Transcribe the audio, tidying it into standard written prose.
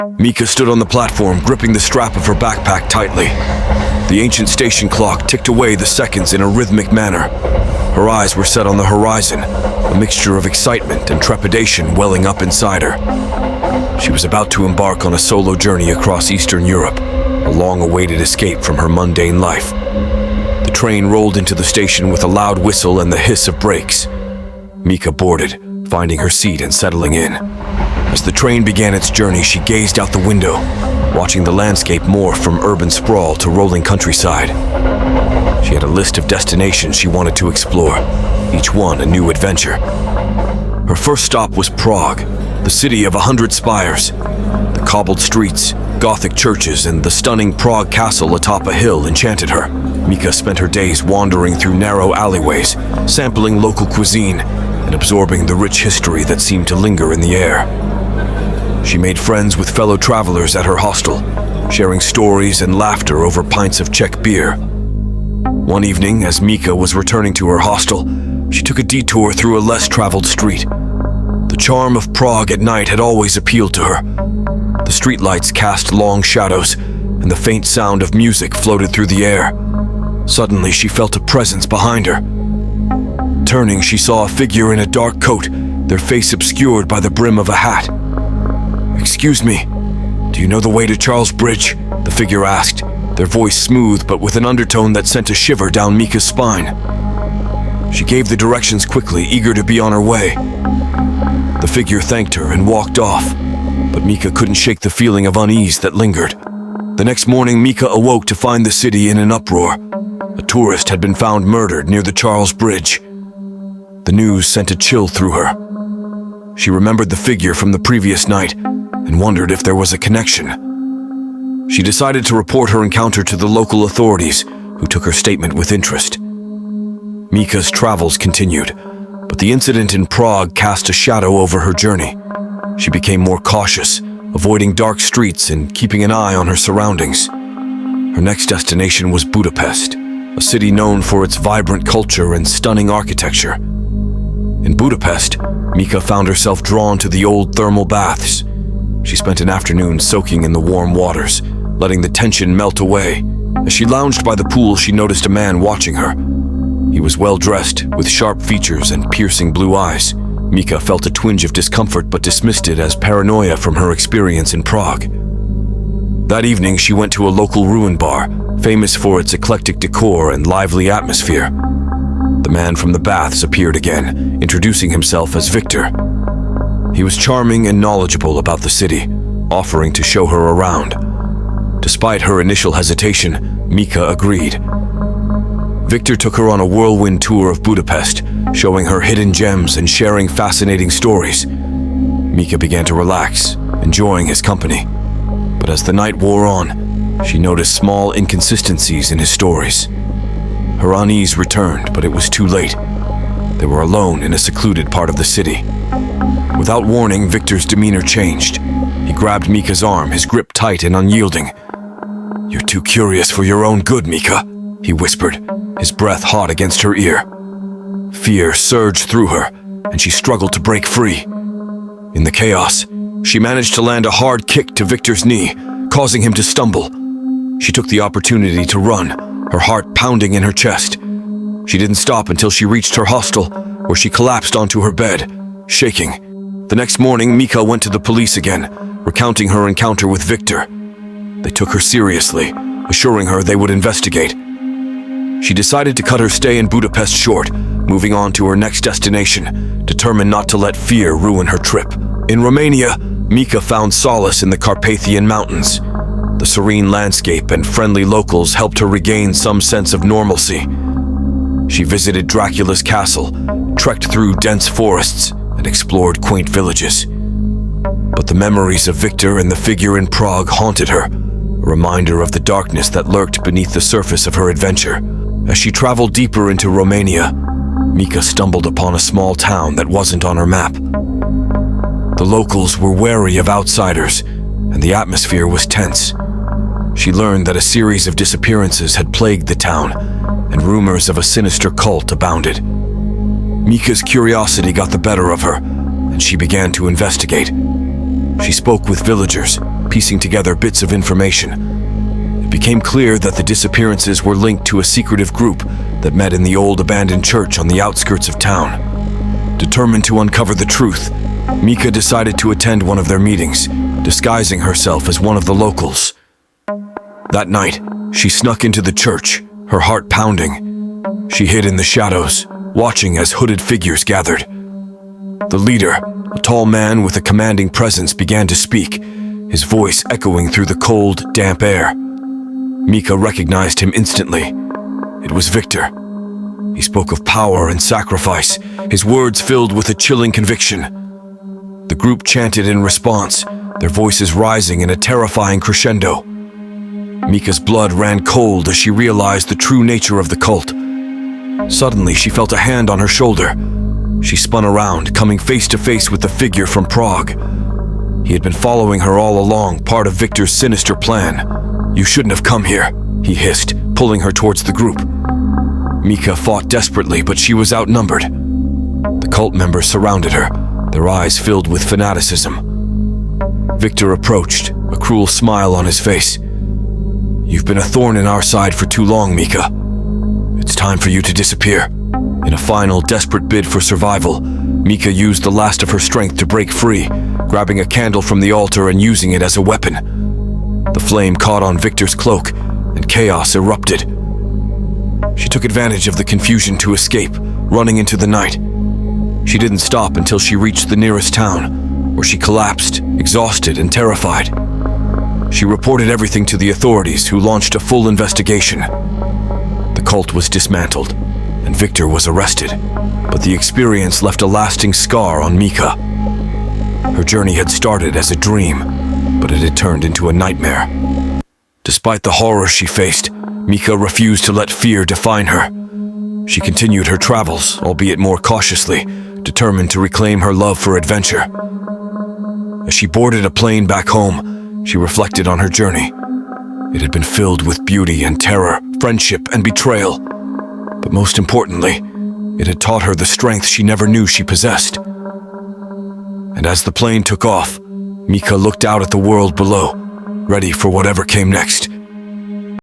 Mikha stood on the platform, gripping the strap of her backpack tightly. The ancient station clock ticked away the seconds in a rhythmic manner. Her eyes were set on the horizon, a mixture of excitement and trepidation welling up inside her. She was about to embark on a solo journey across Eastern Europe, a long-awaited escape from her mundane life. The train rolled into the station with a loud whistle and the hiss of brakes. Mikha boarded, finding her seat and settling in. As the train began its journey, she gazed out the window, watching the landscape morph from urban sprawl to rolling countryside. She had a list of destinations she wanted to explore, each one a new adventure. Her first stop was Prague, the city of 100 spires. The cobbled streets, Gothic churches, and the stunning Prague castle atop a hill enchanted her. Mikha spent her days wandering through narrow alleyways, sampling local cuisine, and absorbing the rich history that seemed to linger in the air. She made friends with fellow travelers at her hostel, sharing stories and laughter over pints of Czech beer. One evening, as Mikha was returning to her hostel, she took a detour through a less-traveled street. The charm of Prague at night had always appealed to her. The streetlights cast long shadows, and the faint sound of music floated through the air. Suddenly, she felt a presence behind her. Turning, she saw a figure in a dark coat, their face obscured by the brim of a hat. "Excuse me, do you know the way to Charles Bridge?" the figure asked, their voice smooth but with an undertone that sent a shiver down Mikha's spine. She gave the directions quickly, eager to be on her way. The figure thanked her and walked off, but Mikha couldn't shake the feeling of unease that lingered. The next morning, Mikha awoke to find the city in an uproar. A tourist had been found murdered near the Charles Bridge. The news sent a chill through her. She remembered the figure from the previous night and wondered if there was a connection. She decided to report her encounter to the local authorities, who took her statement with interest. Mikha's travels continued, but the incident in Prague cast a shadow over her journey. She became more cautious, avoiding dark streets and keeping an eye on her surroundings. Her next destination was Budapest, a city known for its vibrant culture and stunning architecture. In Budapest, Mikha found herself drawn to the old thermal baths. She spent an afternoon soaking in the warm waters, letting the tension melt away. As she lounged by the pool, she noticed a man watching her. He was well-dressed, with sharp features and piercing blue eyes. Mikha felt a twinge of discomfort but dismissed it as paranoia from her experience in Prague. That evening, she went to a local ruin bar, famous for its eclectic decor and lively atmosphere. The man from the baths appeared again, introducing himself as Victor. He was charming and knowledgeable about the city, offering to show her around. Despite her initial hesitation, Mikha agreed. Victor took her on a whirlwind tour of Budapest, showing her hidden gems and sharing fascinating stories. Mikha began to relax, enjoying his company. But as the night wore on, she noticed small inconsistencies in his stories. Her unease returned, but it was too late. They were alone in a secluded part of the city. Without warning, Victor's demeanor changed. He grabbed Mikha's arm, his grip tight and unyielding. "You're too curious for your own good, Mikha," he whispered, his breath hot against her ear. Fear surged through her, and she struggled to break free. In the chaos, she managed to land a hard kick to Victor's knee, causing him to stumble. She took the opportunity to run, her heart pounding in her chest. She didn't stop until she reached her hostel, where she collapsed onto her bed, shaking. The next morning, Mikha went to the police again, recounting her encounter with Victor. They took her seriously, assuring her they would investigate. She decided to cut her stay in Budapest short, moving on to her next destination, determined not to let fear ruin her trip. In Romania, Mikha found solace in the Carpathian Mountains. The serene landscape and friendly locals helped her regain some sense of normalcy. She visited Dracula's castle, trekked through dense forests, and explored quaint villages. But the memories of Victor and the figure in Prague haunted her, a reminder of the darkness that lurked beneath the surface of her adventure. As she traveled deeper into Romania, Mikha stumbled upon a small town that wasn't on her map. The locals were wary of outsiders, and the atmosphere was tense. She learned that a series of disappearances had plagued the town, and rumors of a sinister cult abounded. Mikha's curiosity got the better of her, and she began to investigate. She spoke with villagers, piecing together bits of information. It became clear that the disappearances were linked to a secretive group that met in the old abandoned church on the outskirts of town. Determined to uncover the truth, Mikha decided to attend one of their meetings, disguising herself as one of the locals. That night, she snuck into the church, her heart pounding. She hid in the shadows, watching as hooded figures gathered. The leader, a tall man with a commanding presence, began to speak, his voice echoing through the cold, damp air. Mikha recognized him instantly. It was Victor. He spoke of power and sacrifice, his words filled with a chilling conviction. The group chanted in response, their voices rising in a terrifying crescendo. Mikha's blood ran cold as she realized the true nature of the cult. Suddenly, she felt a hand on her shoulder. She spun around, coming face to face with the figure from Prague. He had been following her all along, part of Victor's sinister plan. "You shouldn't have come here," he hissed, pulling her towards the group. Mikha fought desperately, but she was outnumbered. The cult members surrounded her, their eyes filled with fanaticism. Victor approached, a cruel smile on his face. "You've been a thorn in our side for too long, Mikha. It's time for you to disappear." In a final, desperate bid for survival, Mikha used the last of her strength to break free, grabbing a candle from the altar and using it as a weapon. The flame caught on Victor's cloak, and chaos erupted. She took advantage of the confusion to escape, running into the night. She didn't stop until she reached the nearest town, where she collapsed, exhausted and terrified. She reported everything to the authorities, who launched a full investigation. The cult was dismantled, and Victor was arrested, but the experience left a lasting scar on Mikha. Her journey had started as a dream, but it had turned into a nightmare. Despite the horror she faced, Mikha refused to let fear define her. She continued her travels, albeit more cautiously, determined to reclaim her love for adventure. As she boarded a plane back home, she reflected on her journey. It had been filled with beauty and terror, friendship and betrayal. But most importantly, it had taught her the strength she never knew she possessed. And as the plane took off, Mikha looked out at the world below, ready for whatever came next.